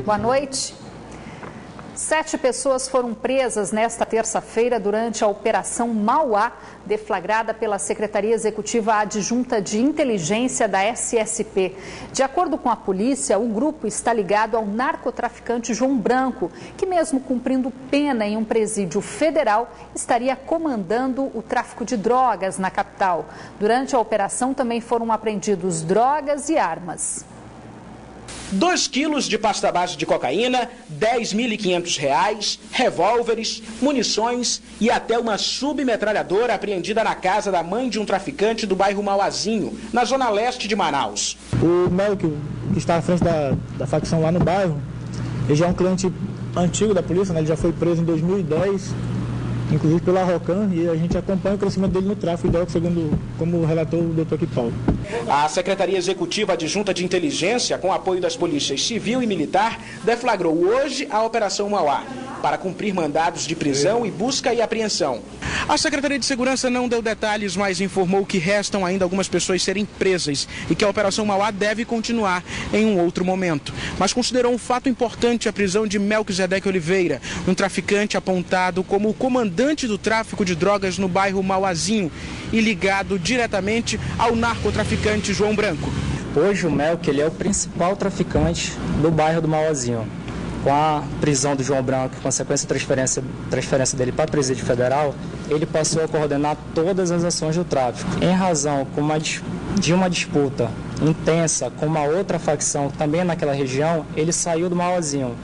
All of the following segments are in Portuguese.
Boa noite. 7 pessoas foram presas nesta terça-feira durante a Operação Mauá, deflagrada pela Secretaria Executiva Adjunta de Inteligência da SSP. De acordo com a polícia, o grupo está ligado ao narcotraficante João Branco, que mesmo cumprindo pena em um presídio federal, estaria comandando o tráfico de drogas na capital. Durante a operação também foram apreendidos drogas e armas. 2 quilos de pasta base de cocaína, R$10.500, revólveres, munições e até uma submetralhadora apreendida na casa da mãe de um traficante do bairro Mauazinho, na zona leste de Manaus. O Melk, que está à frente da facção lá no bairro, ele já é um cliente antigo da polícia, né? Ele já foi preso em 2010, inclusive pela Rocan, e a gente acompanha o crescimento dele no tráfico de drogas, segundo como relatou o doutor aqui Paulo. A Secretaria Executiva Adjunta de Inteligência, com apoio das polícias civil e militar, deflagrou hoje a Operação Mauá, para cumprir mandados de prisão e busca e apreensão. A Secretaria de Segurança não deu detalhes, mas informou que restam ainda algumas pessoas serem presas e que a Operação Mauá deve continuar em um outro momento. Mas considerou um fato importante a prisão de Melquisedeque Oliveira, um traficante apontado como o comandante do tráfico de drogas no bairro Mauazinho e ligado diretamente ao narcotraficante João Branco. Hoje o Melk, ele é o principal traficante do bairro do Mauazinho. Com a prisão do João Branco e consequência transferência dele para a Presídio Federal, ele passou a coordenar todas as ações do tráfico. Em razão de uma disputa intensa com uma outra facção também naquela região, ele saiu do Mauazinho.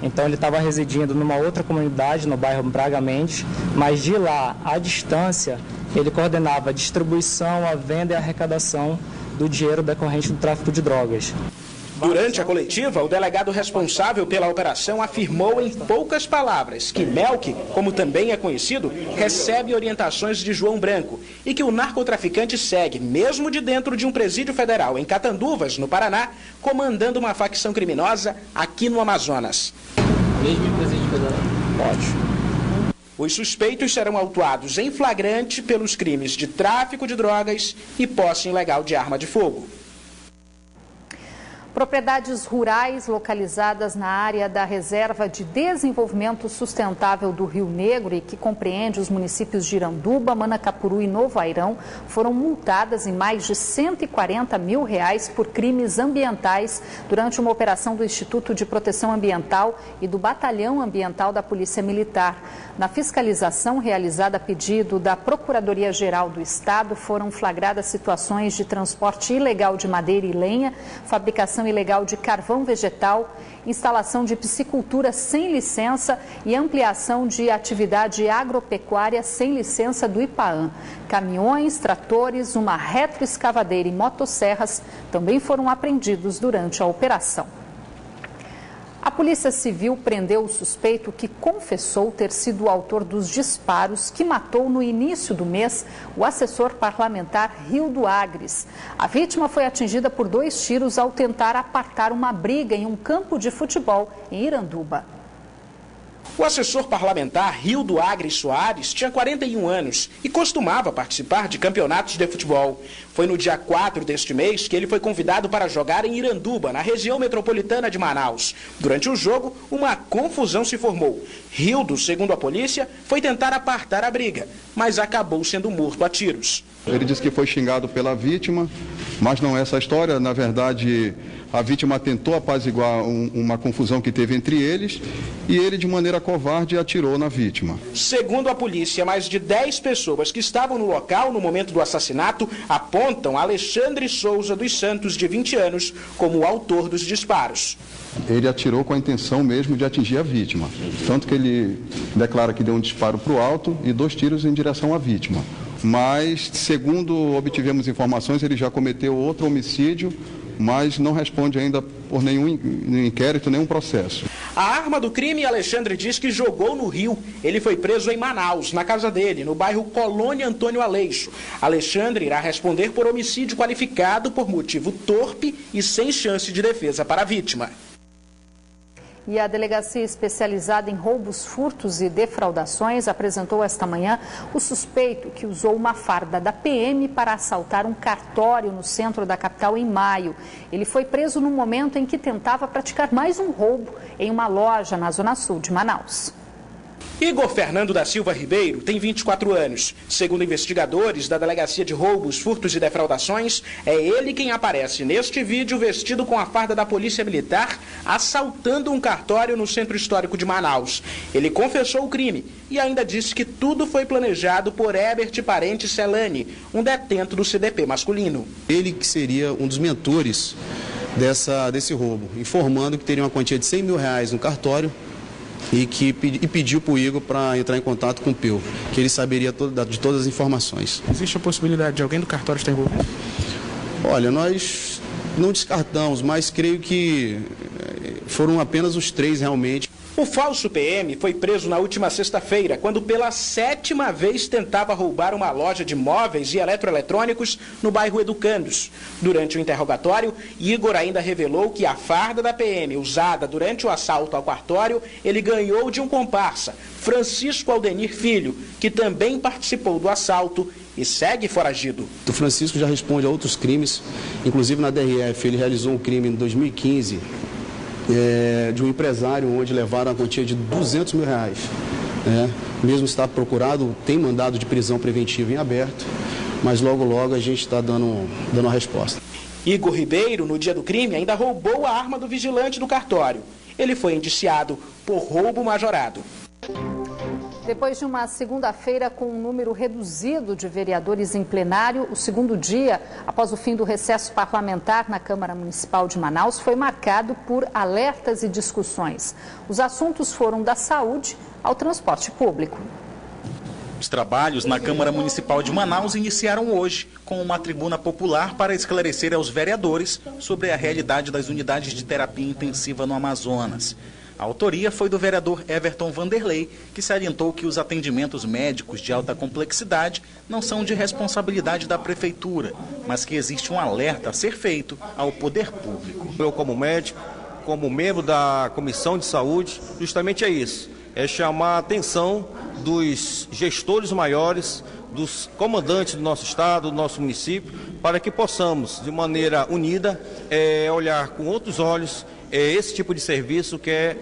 Então ele estava residindo numa outra comunidade, no bairro Bragamente, mas de lá, à distância, ele coordenava a distribuição, a venda e a arrecadação do dinheiro decorrente do tráfico de drogas. Durante a coletiva, o delegado responsável pela operação afirmou em poucas palavras que Melk, como também é conhecido, recebe orientações de João Branco e que o narcotraficante segue, mesmo de dentro de um presídio federal em Catanduvas, no Paraná, comandando uma facção criminosa aqui no Amazonas. Mesmo em presídio federal? Pode. Os suspeitos serão autuados em flagrante pelos crimes de tráfico de drogas e posse ilegal de arma de fogo. Propriedades rurais localizadas na área da Reserva de Desenvolvimento Sustentável do Rio Negro e que compreende os municípios de Iranduba, Manacapuru e Novo Airão foram multadas em mais de R$140 mil por crimes ambientais durante uma operação do Instituto de Proteção Ambiental e do Batalhão Ambiental da Polícia Militar. Na fiscalização realizada a pedido da Procuradoria-Geral do Estado, foram flagradas situações de transporte ilegal de madeira e lenha, fabricação ilegal de carvão vegetal, instalação de piscicultura sem licença e ampliação de atividade agropecuária sem licença do IPAAM. Caminhões, tratores, uma retroescavadeira e motosserras também foram apreendidos durante a operação. A Polícia Civil prendeu o suspeito que confessou ter sido o autor dos disparos que matou no início do mês o assessor parlamentar Rildo Agres. A vítima foi atingida por 2 tiros ao tentar apartar uma briga em um campo de futebol em Iranduba. O assessor parlamentar Rildo Agres Soares tinha 41 anos e costumava participar de campeonatos de futebol. Foi no dia 4 deste mês que ele foi convidado para jogar em Iranduba, na região metropolitana de Manaus. Durante o jogo, uma confusão se formou. Rildo, segundo a polícia, foi tentar apartar a briga, mas acabou sendo morto a tiros. Ele disse que foi xingado pela vítima, mas não é essa a história. Na verdade, a vítima tentou apaziguar uma confusão que teve entre eles e ele, de maneira covarde, atirou na vítima. Segundo a polícia, mais de 10 pessoas que estavam no local no momento do assassinato apontam Alexandre Souza dos Santos, de 20 anos, como o autor dos disparos. Ele atirou com a intenção mesmo de atingir a vítima. Tanto que ele declara que deu um disparo para o alto e 2 tiros em direção à vítima. Mas, segundo obtivemos informações, ele já cometeu outro homicídio, mas não responde ainda por nenhum inquérito, nenhum processo. A arma do crime, Alexandre diz que jogou no Rio. Ele foi preso em Manaus, na casa dele, no bairro Colônia Antônio Aleixo. Alexandre irá responder por homicídio qualificado por motivo torpe e sem chance de defesa para a vítima. E a Delegacia Especializada em Roubos, Furtos e Defraudações apresentou esta manhã o suspeito que usou uma farda da PM para assaltar um cartório no centro da capital em maio. Ele foi preso no momento em que tentava praticar mais um roubo em uma loja na zona sul de Manaus. Igor Fernando da Silva Ribeiro tem 24 anos. Segundo investigadores da Delegacia de Roubos, Furtos e Defraudações, é ele quem aparece neste vídeo vestido com a farda da Polícia Militar, assaltando um cartório no Centro Histórico de Manaus. Ele confessou o crime e ainda disse que tudo foi planejado por Herbert Parente Celani, um detento do CDP masculino. Ele que seria um dos mentores desse roubo, informando que teria uma quantia de R$100 mil no cartório, e pediu para o Igor para entrar em contato com o Peu, que ele saberia de todas as informações. Existe a possibilidade de alguém do cartório estar envolvido? Olha, nós não descartamos, mas creio que foram apenas os 3 realmente. O falso PM foi preso na última sexta-feira, quando pela 7ª vez tentava roubar uma loja de móveis e eletroeletrônicos no bairro Educandos. Durante o interrogatório, Igor ainda revelou que a farda da PM usada durante o assalto ao cartório, ele ganhou de um comparsa, Francisco Aldenir Filho, que também participou do assalto e segue foragido. O Francisco já responde a outros crimes, inclusive na DRF, ele realizou um crime em 2015, de um empresário onde levaram a quantia de R$200 mil. Mesmo está procurado, tem mandado de prisão preventiva em aberto, mas logo a gente está dando a resposta. Igor Ribeiro, no dia do crime, ainda roubou a arma do vigilante do cartório. Ele foi indiciado por roubo majorado. Depois de uma segunda-feira com um número reduzido de vereadores em plenário, o segundo dia, após o fim do recesso parlamentar na Câmara Municipal de Manaus, foi marcado por alertas e discussões. Os assuntos foram da saúde ao transporte público. Os trabalhos na Câmara Municipal de Manaus iniciaram hoje com uma tribuna popular para esclarecer aos vereadores sobre a realidade das unidades de terapia intensiva no Amazonas. A autoria foi do vereador Everton Vanderlei, que salientou que os atendimentos médicos de alta complexidade não são de responsabilidade da prefeitura, mas que existe um alerta a ser feito ao poder público. Eu, como médico, como membro da Comissão de Saúde, justamente é isso, é chamar a atenção dos gestores maiores, dos comandantes do nosso estado, do nosso município, para que possamos, de maneira unida, olhar com outros olhos esse tipo de serviço que é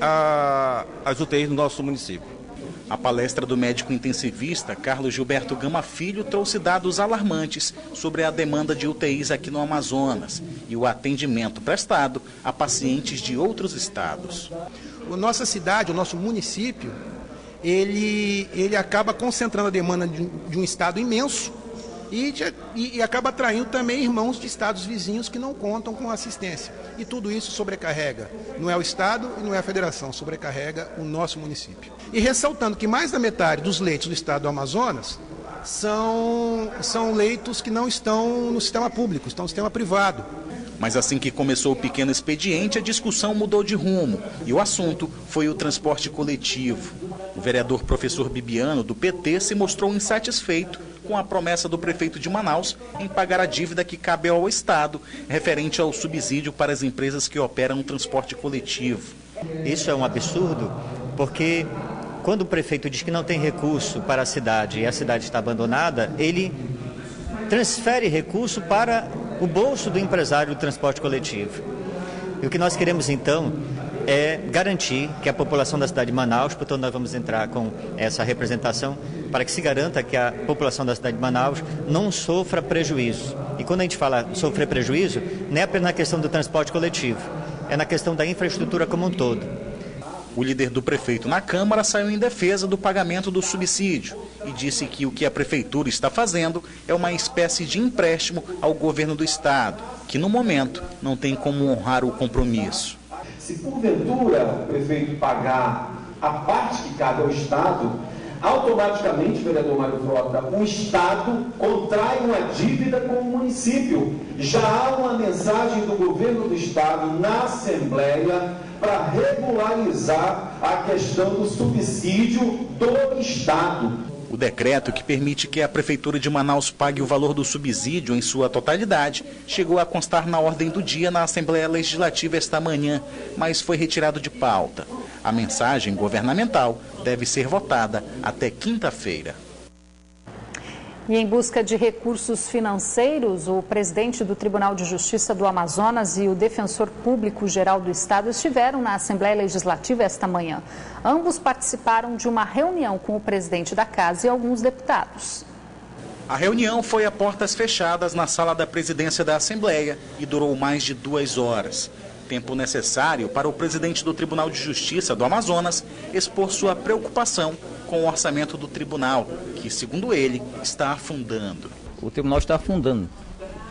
as UTIs do nosso município. A palestra do médico intensivista Carlos Gilberto Gama Filho trouxe dados alarmantes sobre a demanda de UTIs aqui no Amazonas e o atendimento prestado a pacientes de outros estados. A nossa cidade, o nosso município, ele acaba concentrando a demanda de um estado imenso e acaba atraindo também irmãos de estados vizinhos que não contam com assistência. E tudo isso sobrecarrega, não é o estado e não é a federação, sobrecarrega o nosso município. E ressaltando que mais da metade dos leitos do estado do Amazonas são leitos que não estão no sistema público, estão no sistema privado. Mas assim que começou o pequeno expediente, a discussão mudou de rumo e o assunto foi o transporte coletivo. O vereador professor Bibiano, do PT, se mostrou insatisfeito com a promessa do prefeito de Manaus em pagar a dívida que cabe ao Estado, referente ao subsídio para as empresas que operam o transporte coletivo. Isso é um absurdo, porque quando o prefeito diz que não tem recurso para a cidade e a cidade está abandonada, ele transfere recurso para o bolso do empresário do transporte coletivo. E o que nós queremos então é garantir que a população da cidade de Manaus, portanto nós vamos entrar com essa representação para que se garanta que a população da cidade de Manaus não sofra prejuízo. E quando a gente fala sofrer prejuízo, não é apenas na questão do transporte coletivo, é na questão da infraestrutura como um todo. O líder do prefeito na Câmara saiu em defesa do pagamento do subsídio e disse que o que a prefeitura está fazendo é uma espécie de empréstimo ao governo do estado, que no momento não tem como honrar o compromisso. Se porventura o prefeito pagar a parte que cabe ao estado, automaticamente, vereador Mário Frota, o estado contrai uma dívida com o município. Já há uma mensagem do governo do estado na Assembleia para regularizar a questão do subsídio do estado. O decreto, que permite que a Prefeitura de Manaus pague o valor do subsídio em sua totalidade, chegou a constar na ordem do dia na Assembleia Legislativa esta manhã, mas foi retirado de pauta. A mensagem governamental deve ser votada até quinta-feira. E em busca de recursos financeiros, o presidente do Tribunal de Justiça do Amazonas e o defensor público-geral do Estado estiveram na Assembleia Legislativa esta manhã. Ambos participaram de uma reunião com o presidente da Casa e alguns deputados. A reunião foi a portas fechadas na sala da presidência da Assembleia e durou mais de 2 horas. Tempo necessário para o presidente do Tribunal de Justiça do Amazonas expor sua preocupação com o orçamento do tribunal, que, segundo ele, está afundando. O tribunal está afundando.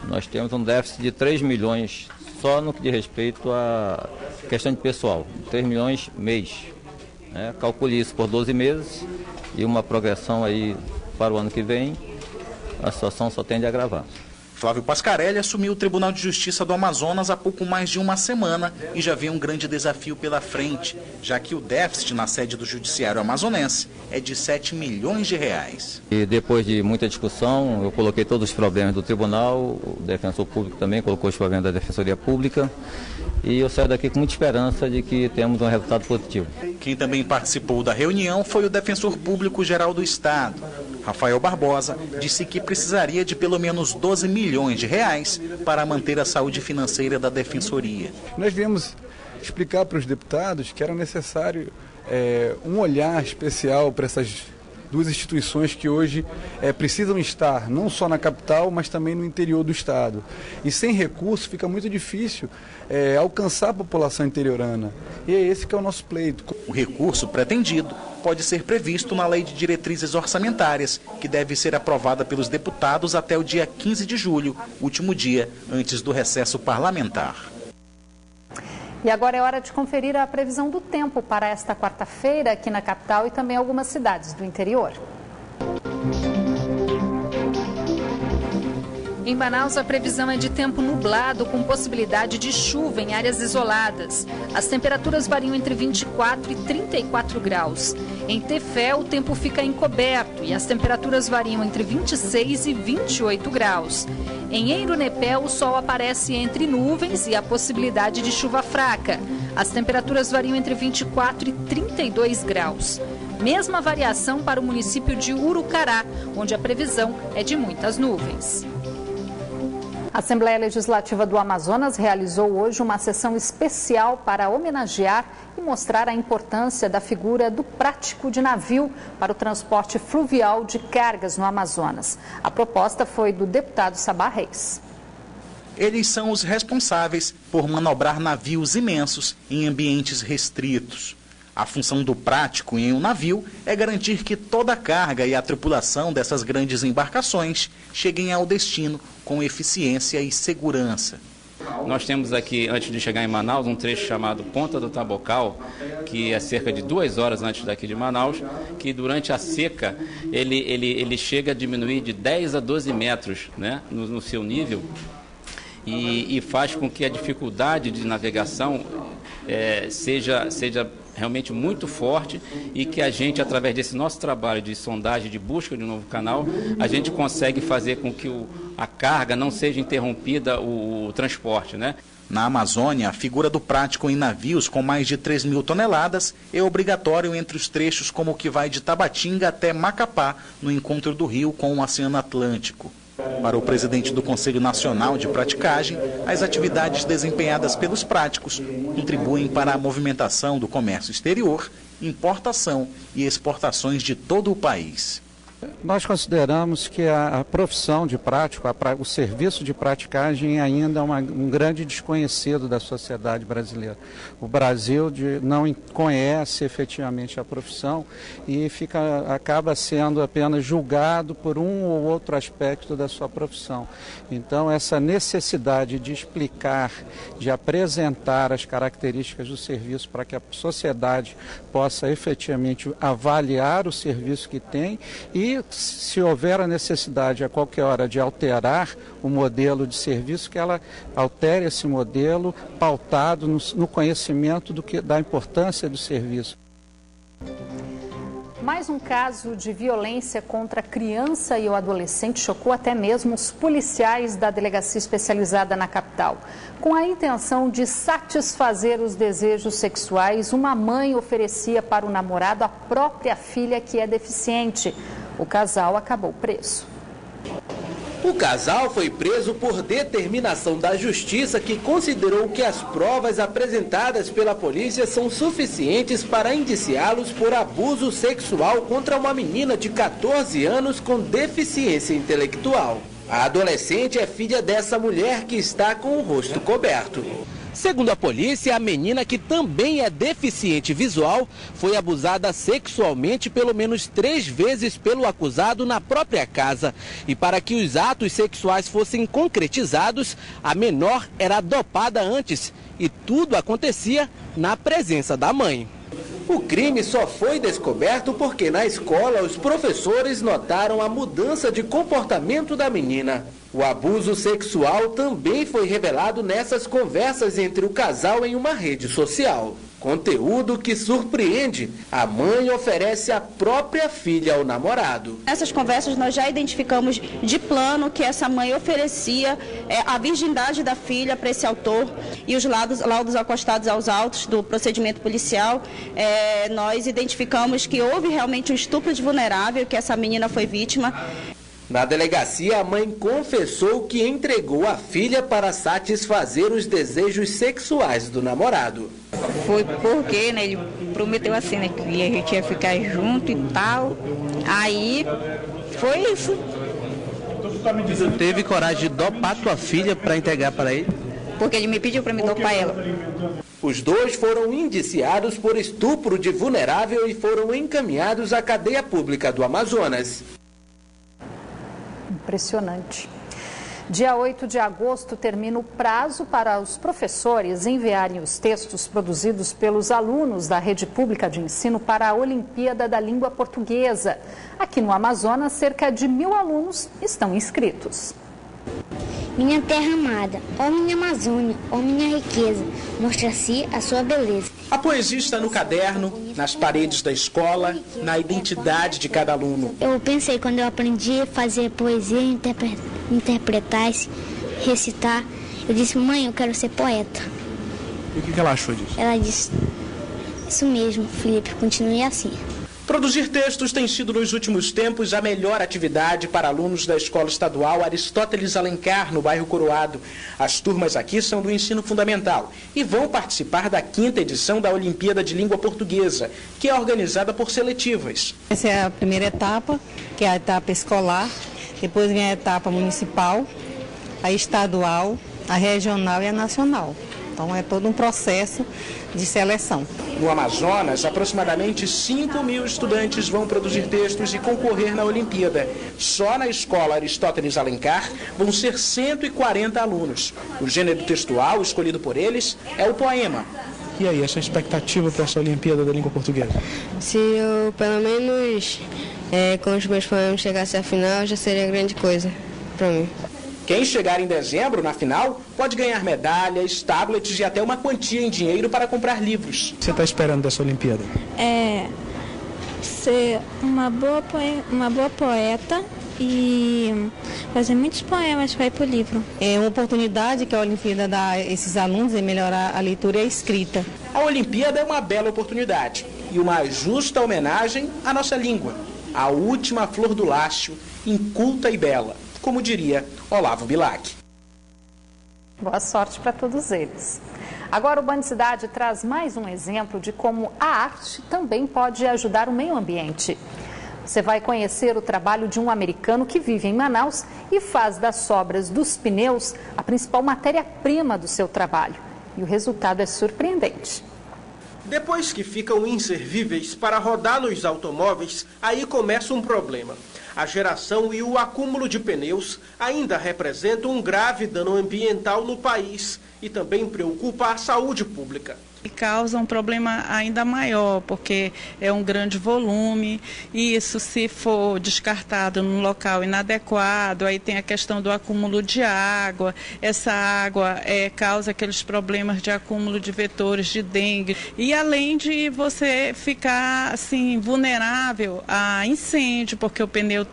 Nós temos um déficit de 3 milhões só no que diz respeito à questão de pessoal, 3 milhões mês. Calcule isso por 12 meses e uma progressão aí para o ano que vem, a situação só tende a agravar. Flávio Pascarelli assumiu o Tribunal de Justiça do Amazonas há pouco mais de uma semana e já vê um grande desafio pela frente, já que o déficit na sede do Judiciário amazonense é de 7 milhões de reais. E depois de muita discussão, eu coloquei todos os problemas do tribunal, o defensor público também colocou os problemas da Defensoria Pública e eu saio daqui com muita esperança de que temos um resultado positivo. Quem também participou da reunião foi o defensor público-geral do Estado. Rafael Barbosa disse que precisaria de pelo menos 12 milhões de reais para manter a saúde financeira da Defensoria. Nós viemos explicar para os deputados que era necessário um olhar especial para essas duas instituições que hoje precisam estar não só na capital, mas também no interior do estado. E sem recurso fica muito difícil alcançar a população interiorana. E é esse que é o nosso pleito. O recurso pretendido pode ser previsto na Lei de Diretrizes Orçamentárias, que deve ser aprovada pelos deputados até o dia 15 de julho, último dia antes do recesso parlamentar. E agora é hora de conferir a previsão do tempo para esta quarta-feira aqui na capital e também algumas cidades do interior. Em Manaus, a previsão é de tempo nublado com possibilidade de chuva em áreas isoladas. As temperaturas variam entre 24 e 34 graus. Em Tefé, o tempo fica encoberto e as temperaturas variam entre 26 e 28 graus. Em Eirunepé, o sol aparece entre nuvens e a possibilidade de chuva fraca. As temperaturas variam entre 24 e 32 graus. Mesma variação para o município de Urucará, onde a previsão é de muitas nuvens. A Assembleia Legislativa do Amazonas realizou hoje uma sessão especial para homenagear e mostrar a importância da figura do prático de navio para o transporte fluvial de cargas no Amazonas. A proposta foi do deputado Sabá Reis. Eles são os responsáveis por manobrar navios imensos em ambientes restritos. A função do prático em um navio é garantir que toda a carga e a tripulação dessas grandes embarcações cheguem ao destino com eficiência e segurança. Nós temos aqui, antes de chegar em Manaus, um trecho chamado Ponta do Tabocal, que é cerca de 2 horas antes daqui de Manaus, que durante a seca ele chega a diminuir de 10 a 12 metros, né, no seu nível e faz com que a dificuldade de navegação seja realmente muito forte e que a gente, através desse nosso trabalho de sondagem, de busca de um novo canal, a gente consegue fazer com que a carga não seja interrompida, o transporte, né? Na Amazônia, a figura do prático em navios com mais de 3 mil toneladas é obrigatório entre os trechos como o que vai de Tabatinga até Macapá, no encontro do rio com o Oceano Atlântico. Para o presidente do Conselho Nacional de Praticagem, as atividades desempenhadas pelos práticos contribuem para a movimentação do comércio exterior, importação e exportações de todo o país. Nós consideramos que a profissão de prático, o serviço de praticagem ainda é um grande desconhecido da sociedade brasileira. O Brasil não conhece efetivamente a profissão e acaba sendo apenas julgado por um ou outro aspecto da sua profissão. Então, essa necessidade de explicar, de apresentar as características do serviço para que a sociedade possa efetivamente avaliar o serviço que tem e, se houver a necessidade a qualquer hora de alterar o modelo de serviço, que ela altere esse modelo pautado no conhecimento da importância do serviço. Mais um caso de violência contra a criança e o adolescente chocou até mesmo os policiais da delegacia especializada na capital. Com a intenção de satisfazer os desejos sexuais, uma mãe oferecia para o namorado a própria filha que é deficiente. O casal acabou preso. O casal foi preso por determinação da justiça, que considerou que as provas apresentadas pela polícia são suficientes para indiciá-los por abuso sexual contra uma menina de 14 anos com deficiência intelectual. A adolescente é filha dessa mulher que está com o rosto coberto. Segundo a polícia, a menina, que também é deficiente visual, foi abusada sexualmente pelo menos 3 vezes pelo acusado na própria casa. E para que os atos sexuais fossem concretizados, a menor era dopada antes e tudo acontecia na presença da mãe. O crime só foi descoberto porque na escola os professores notaram a mudança de comportamento da menina. O abuso sexual também foi revelado nessas conversas entre o casal em uma rede social. Conteúdo que surpreende. A mãe oferece a própria filha ao namorado. Nessas conversas nós já identificamos de plano que essa mãe oferecia a virgindade da filha para esse autor, e os laudos acostados aos autos do procedimento policial, nós identificamos que houve realmente um estupro de vulnerável, que essa menina foi vítima. Na delegacia, a mãe confessou que entregou a filha para satisfazer os desejos sexuais do namorado. Foi porque, né, ele prometeu assim, né, que a gente ia ficar junto e tal. Aí foi isso. Você teve coragem de dopar tua filha para entregar para ele? Porque ele me pediu para me dopar ela. Os dois foram indiciados por estupro de vulnerável e foram encaminhados à cadeia pública do Amazonas. Impressionante. Dia 8 de agosto termina o prazo para os professores enviarem os textos produzidos pelos alunos da rede pública de ensino para a Olimpíada da Língua Portuguesa. Aqui no Amazonas, cerca de 1.000 alunos estão inscritos. Minha terra amada, ó minha Amazônia, ó minha riqueza, mostra-se a sua beleza. A poesia está no caderno, nas paredes da escola, na identidade de cada aluno. Eu pensei, quando eu aprendi a fazer poesia, interpretar, recitar, eu disse, mãe, eu quero ser poeta. E o que ela achou disso? Ela disse, isso mesmo, Felipe, continue assim. Produzir textos tem sido nos últimos tempos a melhor atividade para alunos da Escola Estadual Aristóteles Alencar, no bairro Coroado. As turmas aqui são do ensino fundamental e vão participar da 5ª edição da Olimpíada de Língua Portuguesa, que é organizada por seletivas. Essa é a primeira etapa, que é a etapa escolar, depois vem a etapa municipal, a estadual, a regional e a nacional. Então é todo um processo de seleção. No Amazonas, aproximadamente 5.000 estudantes vão produzir textos e concorrer na Olimpíada. Só na escola Aristóteles Alencar vão ser 140 alunos. O gênero textual escolhido por eles é o poema. E aí, essa expectativa para essa Olimpíada da Língua Portuguesa? Se eu, pelo menos, com os meus poemas chegasse à final, já seria grande coisa para mim. Quem chegar em dezembro, na final, pode ganhar medalhas, tablets e até uma quantia em dinheiro para comprar livros. O que você está esperando dessa Olimpíada? Ser uma boa poeta e fazer muitos poemas para ir para o livro. É uma oportunidade que a Olimpíada dá a esses alunos em melhorar a leitura e a escrita. A Olimpíada é uma bela oportunidade e uma justa homenagem à nossa língua, a última flor do lácio, inculta e bela, como diria Olavo Bilac. Boa sorte para todos eles. Agora o Band Cidade traz mais um exemplo de como a arte também pode ajudar o meio ambiente. Você vai conhecer o trabalho de um americano que vive em Manaus e faz das sobras dos pneus a principal matéria-prima do seu trabalho. E o resultado é surpreendente. Depois que ficam inservíveis para rodar nos automóveis, aí começa um problema. A geração e o acúmulo de pneus ainda representam um grave dano ambiental no país e também preocupa a saúde pública. E causa um problema ainda maior, porque é um grande volume, e isso, se for descartado num local inadequado, aí tem a questão do acúmulo de água. Essa água causa aqueles problemas de acúmulo de vetores de dengue, e além de você ficar assim vulnerável a incêndio, porque o pneu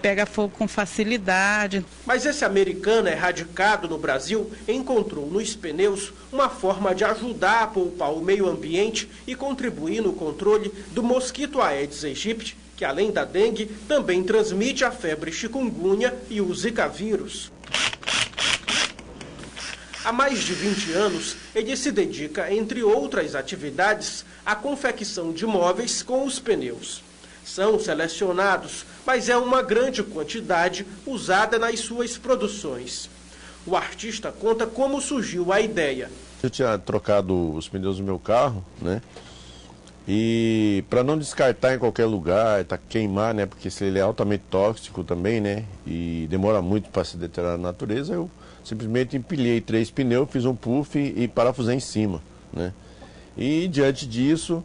pega fogo com facilidade. Mas esse americano radicado no Brasil encontrou nos pneus uma forma de ajudar a poupar o meio ambiente e contribuir no controle do mosquito Aedes aegypti, que além da dengue também transmite a febre chikungunya e o zika vírus. Há mais de 20 anos, ele se dedica, entre outras atividades, à confecção de móveis com os pneus. São selecionados, mas é uma grande quantidade usada nas suas produções. O artista conta como surgiu a ideia. Eu tinha trocado os pneus do meu carro, né? E para não descartar em qualquer lugar, queimar, né? Porque ele é altamente tóxico também, né? E demora muito para se deteriorar na natureza, eu simplesmente empilhei 3 pneus, fiz um puff e parafusei em cima, né? E diante disso,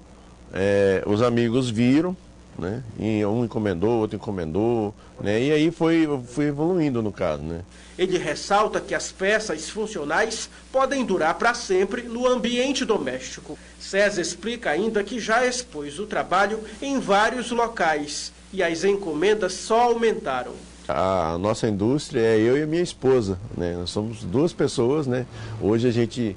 os amigos viram, né? E um encomendou, outro encomendou, né? E aí fui evoluindo no caso, né? Ele ressalta que as peças funcionais podem durar para sempre no ambiente doméstico. César explica ainda que já expôs o trabalho em vários locais e as encomendas só aumentaram. A nossa indústria é eu e a minha esposa, né? Nós somos 2 pessoas, né? Hoje a gente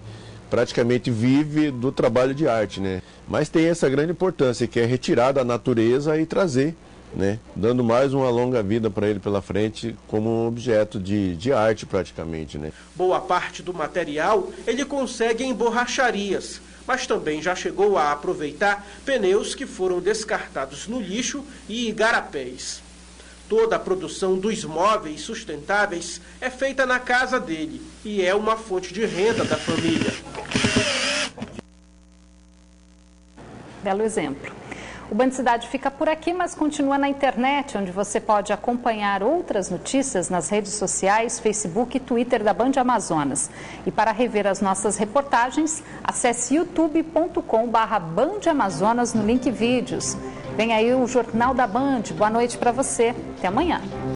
praticamente vive do trabalho de arte, né? Mas tem essa grande importância, que é retirar da natureza e trazer, né? Dando mais uma longa vida para ele pela frente como um objeto de arte praticamente, né? Boa parte do material ele consegue em borracharias, mas também já chegou a aproveitar pneus que foram descartados no lixo e igarapés. Toda a produção dos móveis sustentáveis é feita na casa dele e é uma fonte de renda da família. Belo exemplo. O Band Cidade fica por aqui, mas continua na internet, onde você pode acompanhar outras notícias nas redes sociais, Facebook e Twitter da Band Amazonas. E para rever as nossas reportagens, acesse youtube.com/BandAmazonas no link vídeos. Vem aí o Jornal da Band. Boa noite para você. Até amanhã.